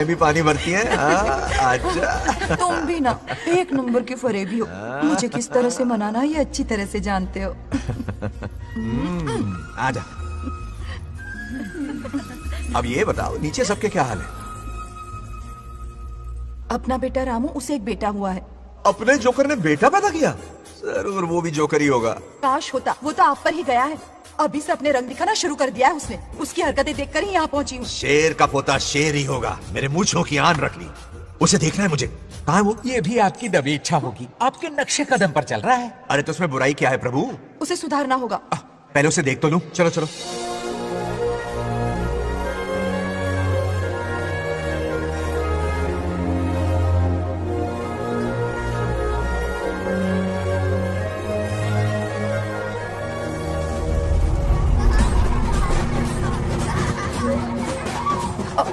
भी पानी भरती है। अच्छा तुम भी ना एक नंबर के फरेबी हो। मुझे किस तरह से मनाना ये अच्छी तरह से जानते हो। आजा। अब ये बताओ नीचे सबके क्या हाल है? अपना बेटा रामू, उसे एक बेटा हुआ है। अपने जोकर ने बेटा पैदा किया? जरूर वो भी जोकर ही होगा। काश होता, वो तो आप पर ही गया है। अभी से अपने रंग दिखाना शुरू कर दिया है उसने। उसकी हरकतें देखकर ही यहाँ पहुंची हूँ। शेर का पोता शेर ही होगा। मेरे मूंछों की आन रख ली। उसे देखना है मुझे। कहाँ है वो? ये भी आपकी दबी इच्छा होगी। आपके नक्शे कदम पर चल रहा है। अरे तो उसमें बुराई क्या है प्रभु? उसे सुधारना होगा। पहले उसे देख तो लूं। चलो चलो।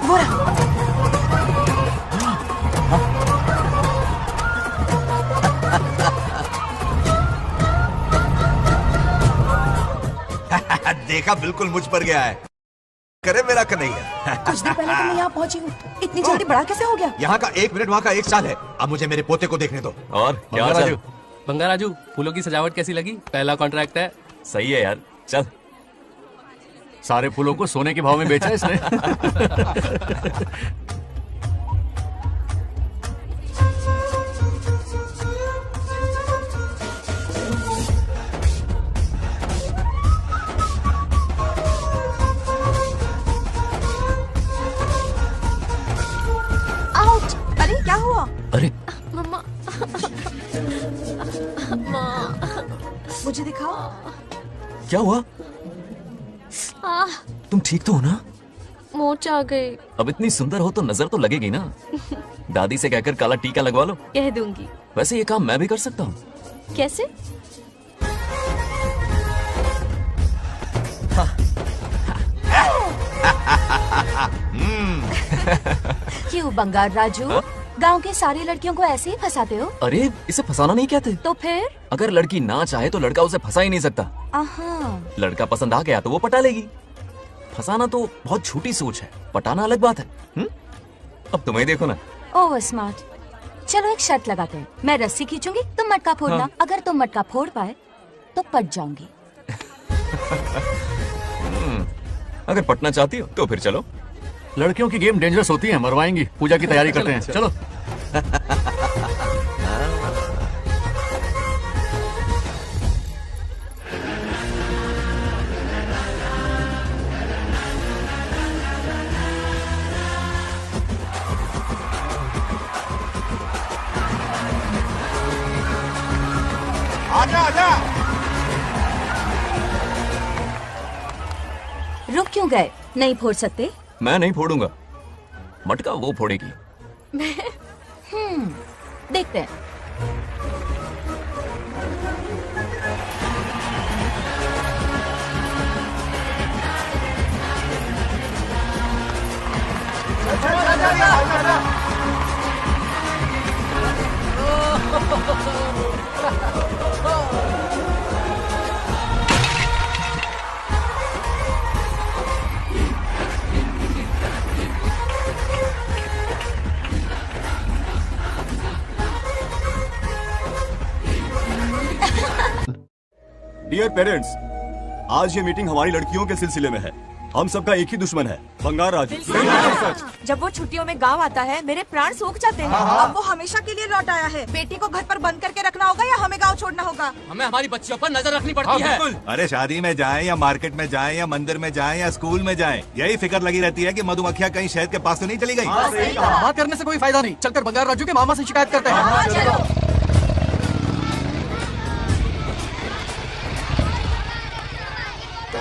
वो रहा। देखा, बिल्कुल मुझ पर गया है। करे मेरा कन्हैया। कुछ दिन पहले तो मैं यहाँ पहुंची हूँ। इतनी जल्दी बड़ा कैसे हो गया? यहाँ का 1 मिनट, वहाँ का 1 साल है। अब मुझे मेरे पोते को देखने दो। और क्या हाल चाल? बंगाराजू, फूलों की सजावट कैसी लगी? पहला कॉन्ट्रैक्ट है। सही है यार, चल। सारे फूलों को सोने के भाव में बेचा इसने। आउट! अरे क्या हुआ? अरे मम्मा। मुझे दिखाओ। क्या हुआ? तुम ठीक तो हो ना? मोच आ गई। अब इतनी सुंदर हो तो नजर तो लगेगी ना। दादी से कहकर काला टीका लगवा लो। कह दूंगी। वैसे ये काम मैं भी कर सकता हूँ। कैसे? क्यों बंगार राजू? गांव के सारी लड़कियों को ऐसे ही फंसाते हो? अरे इसे फंसाना नहीं कहते। तो फिर? अगर लड़की ना चाहे तो लड़का उसे फंसा ही नहीं सकता। लड़का पसंद आ गया तो वो पटा लेगी। फंसाना तो बहुत छोटी सोच है, पटाना अलग बात है। अब तुम्हें देखो ना। Over smart. चलो एक शर्त लगाते हैं। मैं रस्सी खींचूंगी, तुम मटका फोड़ना। हाँ। अगर तुम मटका फोड़ पाए तो पट जाऊंगी। अगर पटना चाहती हो तो फिर चलो। लड़कियों की गेम डेंजरस होती है, मरवाएंगी। पूजा की तैयारी करते हैं, चलो। आजा आजा। रुक क्यों गए? नहीं फोड़ सकते? मैं नहीं फोड़ूंगा, मटका वो फोड़ेगी। देखते हैं। डियर पेरेंट्स, आज ये मीटिंग हमारी लड़कियों के सिलसिले में है। हम सबका एक ही दुश्मन है, बंगार राजू। जब वो छुट्टियों में गांव आता है मेरे प्राण सूख जाते हैं। अब वो हमेशा के लिए लौट आया है। बेटी को घर पर बंद करके रखना होगा या हमें गांव छोड़ना होगा? हमें हमारी बच्चियों पर नजर रखनी पड़ती है। अरे शादी में जाएं या मार्केट में जाएं या मंदिर में जाएं या स्कूल में जाएं, यही फिक्र लगी रहती है कि मधुमक्खियां कहीं शहद के पास तो नहीं चली गई। बात करने से कोई फायदा नहीं। चलकर बंगार राजू के मामा से शिकायत करते हैं।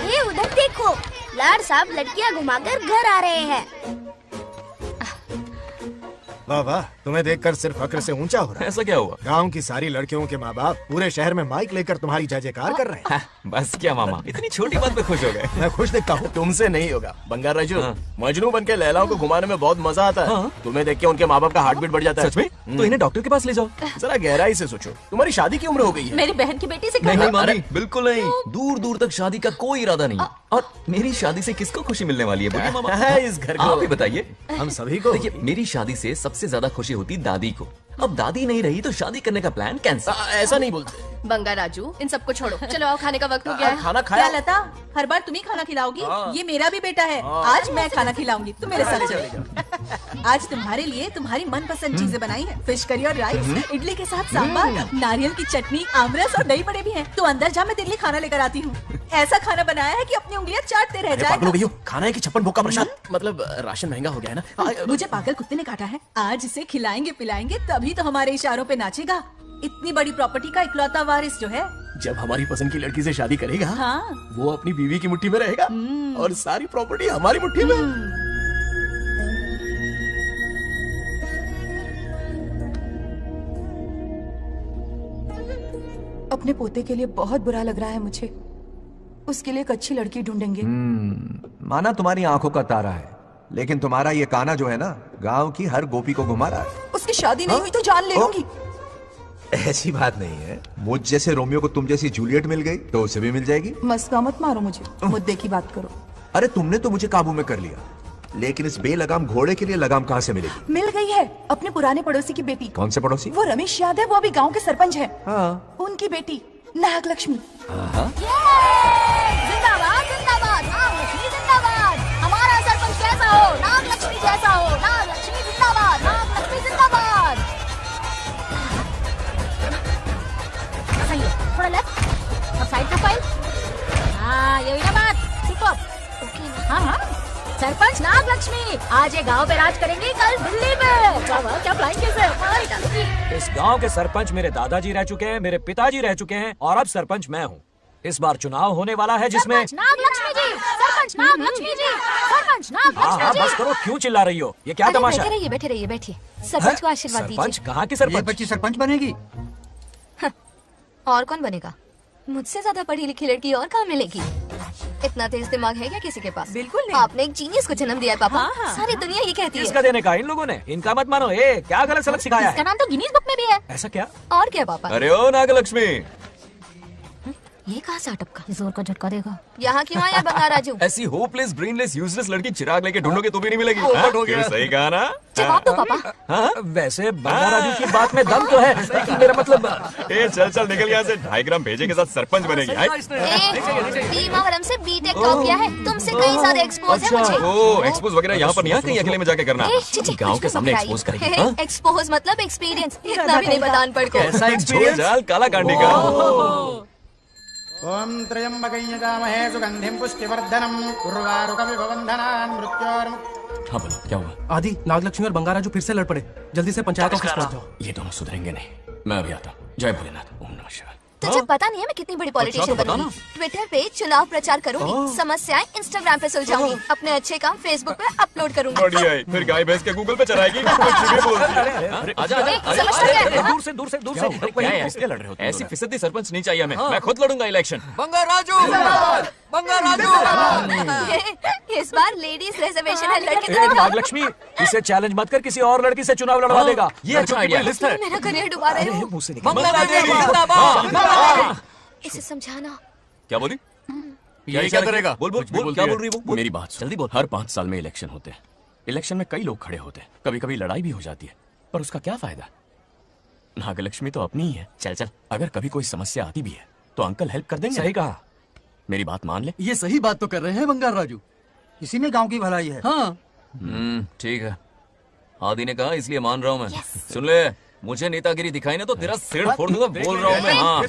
ये उधर देखो, लाड साहब लड़कियां घुमाकर घर आ रहे हैं। वाह वाह, तुम्हें देखकर सिर्फ फक्र से ऊंचा हो रहा है। ऐसा क्या हुआ? गांव की सारी लड़कियों के माँ बाप पूरे शहर में माइक लेकर तुम्हारी जय जयकार कर रहे हैं। बस क्या मामा, इतनी छोटी बात पे खुश हो गए। मैं खुश दिखता हूँ। तुमसे नहीं होगा बंगार राजू। मजनू बन के लैलाओं को घुमाने में बहुत मजा आता है। तुम्हें देख के उनके माँ बाप का हार्ट बीट बढ़ जाता है। सच में? तो इन्हें डॉक्टर के पास ले जाओ। जरा गहराई से सोचो, तुम्हारी शादी की उम्र हो गई है। मेरी बहन की बेटी से नहीं मामी, बिल्कुल नहीं। दूर दूर तक शादी का कोई इरादा नहीं। और मेरी शादी से किसको खुशी मिलने वाली है बोलिए मामा? इस घर को आप ही बताइए। हम सभी को। देखिए, मेरी शादी से सबसे ज्यादा खुशी होती दादी को। अब दादी नहीं रही तो शादी करने का प्लान कैंसिल। ऐसा नहीं बोलते। बंगा राजू, इन सबको छोड़ो, चलो आओ, खाने का वक्त हो गया है। खाना खाया? क्या लता, हर बार तुम ही खाना खिलाओगी? ये मेरा भी बेटा है। आज मैं खाना खिलाऊंगी, तुम मेरे साथ चलो। आज तुम्हारे लिए तुम्हारी मनपसंद चीजें बनाई है। फिश करी और राइस, इडली के साथ सांभर, नारियल की चटनी, आमरस और दही बड़े भी हैं। तो अंदर जा, मैं तेरे लिए खाना लेकर आती हूँ। ऐसा खाना बनाया है कि अपनी उंगलियां चाटते रह जाएगा। खाना है कि 56 भोग का प्रसाद? मतलब राशन महंगा हो गया है ना। मुझे पागल कुत्ते ने काटा है। आज इसे खिलाएंगे पिलाएंगे तभी तो हमारे इशारों पे नाचेगा। इतनी बड़ी प्रॉपर्टी का इकलौता वारिस जो है। जब हमारी पसंद की लड़की से शादी करेगा, हाँ। वो अपनी बीवी की मुट्ठी में रहेगा और सारी प्रॉपर्टी हमारी मुट्ठी में। अपने पोते के लिए बहुत बुरा लग रहा है मुझे। उसके लिए एक अच्छी लड़की ढूंढेंगे। माना तुम्हारी आंखों का तारा है, लेकिन तुम्हारा ये काना जो है ना, गांव की हर गोपी को घुमा रहा है। उसकी शादी नहीं हुई तो जान ले लूंगी। ऐसी बात नहीं है। मुझ जैसे रोमियो को तुम जैसी जूलियट मिल गई तो उसे भी मिल जाएगी। मस्का मत मारो मुझे, मुद्दे की बात करो। अरे तुमने तो मुझे काबू में कर लिया, लेकिन इस बेलगाम घोड़े के लिए लगाम कहाँ से मिलेगी? मिल गई है, अपने पुराने पड़ोसी की बेटी। कौन से पड़ोसी? वो रमेश याद है, वो अभी गांव के सरपंच है। हाँ। उनकी बेटी नागलक्ष्मी। जिंदाबाद जिंदाबाद, नागलक्ष्मी जिंदाबाद। हमारा सरपंच कैसा हो, नागलक्ष्मी जैसा हो। नागलक्ष्मी जिंदाबाद, नागलक्ष्मी जिंदाबाद। सही है, थोड़ा लेफ्ट और साइड प्रोफाइल। हाँ, ये हुई ना बात। सुपर। हाँ हाँ, सरपंच नागलक्ष्मी आज ये गांव पे राज करेंगे, कल दिल्ली में। क्या फ्लाइंग कैसे? इस गांव के सरपंच मेरे दादाजी रह चुके हैं, मेरे पिताजी रह चुके हैं और अब सरपंच मैं हूँ। इस बार चुनाव होने वाला है जिसमें नागलक्ष्मी जी, सरपंच नागलक्ष्मी जी, सरपंच नागलक्ष्मी जी। बस करो, क्यों चिल्ला रही हो? ये क्या तमाशा? बैठे रहिए बैठे रहिए बैठिए। सरपंच को आशीर्वाद दीजिए। सरपंच कहाँ की सरपंच? ये बच्ची सरपंच बनेगी। और कौन बनेगा? मुझसे ज्यादा पढ़ी लिखी लड़की और कहाँ मिलेगी? इतना तेज दिमाग है क्या किसी के पास? बिल्कुल नहीं। आपने एक जीनियस को जन्म दिया है पापा। हाँ, हाँ। सारी दुनिया ये कहती है। किसका देने का? इन लोगों ने। इनका मत मानो। क्या गलत सलत सिखाया इसका है? नाम तो गिनीज बुक में भी है। ऐसा क्या? और क्या पापा? अरे ओ नागलक्ष्मी, ये कहाँ से अटपका? जोर का झटका देगा। यहाँ क्यों आया बंगार राजू? ऐसी होपलेस ब्रेनलेस यूजलेस लड़की चिराग लेके ढूंढोगे तो भी नहीं मिलेगी। पोपट हो गया। सही कहा ना? जवाब दो पापा। वैसे बंगा राजू की बात में दम तो है, लेकिन मेरा मतलब चल चल निकल यहाँ से। 2.5 ग्राम भेजे के साथ सरपंच बनेगी। भीमावरम से बीटेक टॉप किया है, तुमसे कई सारे एक्सपोज है मुझे। ओ एक्सपोज वगैरह यहाँ पर नहीं है, कहीं अकेले में जाके करना। गाँव के सामने एक्सपोज करेगी। एक्सपोज मतलब एक्सपीरियंस, इतना भी नहीं बतान पड़ को। ऐसा एक्सपीरियंस काला कांडी का। ओम त्र्यंबकं यजामहे सुगंधिं पुष्टिवर्धनम् उर्वारुकमिव बन्धनान् मृत्योर्मुक्तिः। हाँ बोलो, क्या हुआ? आदि, नागलक्ष्मी और बंगार राजू फिर से लड़ पड़े। जल्दी से पंचायत ऑफिस पहुंच जाओ। ये दोनों सुधरेंगे नहीं। मैं अभी आता हूँ। जय भोलेनाथ। ओम नमः शिवाय। तुझे पता नहीं है मैं कितनी बड़ी पॉलिटिशियन बनूंगी। ट्विटर पे चुनाव प्रचार करूंगी, समस्याएं इंस्टाग्राम पे सुलझाऊंगी, अपने अच्छे काम फेसबुक पे अपलोड करूंगी। बढ़िया है। फिर गाय भैंस के गूगल पे चराएगी। आजा दूर से दूर से दूर से। क्या है? किसके लड़ रहे हो? ऐसी फिसदी सरपंच नहीं चाहिए हमें। मैं खुद लड़ूंगा इलेक्शन। बंगार राजू, बंगार राजू। इस बार लेडीज रिजर्वेशन है, लड़की तो दिखाओ। नागलक्ष्मी, इसे चैलेंज मत कर, किसी और लड़की से चुनाव लड़वा देगा। ये अच्छा आइडिया है। मेरा करियर डुबा रहे हो। मुंह से निकल। बंगार राजू जिंदाबाद। इसे समझाना। क्या बोली? ये क्या करेगा? बोल बोल कुछ भी बोल, क्या बोलती बोल रही है वो? मेरी बात सुन। जल्दी बोल। हर 5 साल में इलेक्शन होते हैं। इलेक्शन में कई लोग खड़े होते हैं, कभी कभी लड़ाई भी हो जाती है, पर उसका क्या फायदा? नागलक्ष्मी तो अपनी ही है। चल चल, अगर कभी कोई समस्या आती भी है तो अंकल हेल्प कर देंगे। सही कहा। मेरी बात मान ले। ये सही बात तो कर रहे हैं बंगार राजू। इसी में गांव की भलाई है। हाँ, ठीक है। आदि ने कहा इसलिए मान रहा हूँ मैं। सुन ले, मुझे नेतागिरी दिखाई ना तो तेरा सिर फोड़ दूंगा। बोल रहा हूँ मैं। हाँ,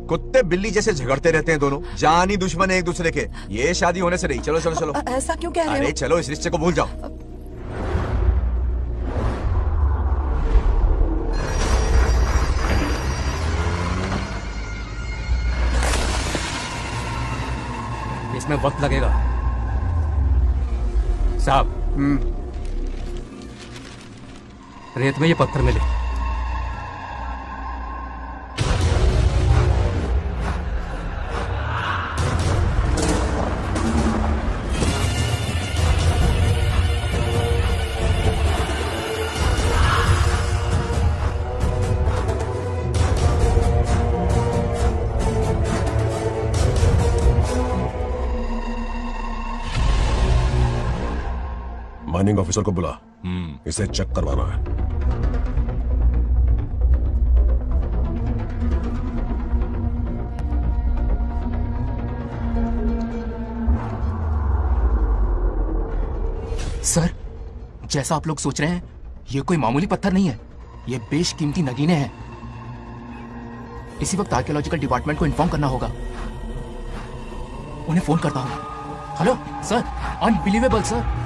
कुत्ते बिल्ली जैसे झगड़ते रहते हैं दोनों, जानी दुश्मन है एक दूसरे के। ये शादी होने से नहीं। चलो चलो चलो। ऐसा क्यों कह रहे अरे हो? चलो, इस रिश्ते को भूल जाओ। इसमें वक्त लगेगा साहब। रेत में ये पत्थर मिले। माइनिंग ऑफिसर को बुला, इसे चेक करवाना है। सर, जैसा आप लोग सोच रहे हैं, ये कोई मामूली पत्थर नहीं है, ये बेशकीमती नगीने हैं। इसी वक्त आर्कियोलॉजिकल डिपार्टमेंट को इन्फॉर्म करना होगा। उन्हें फोन करता हूं। Hello sir, unbelievable sir.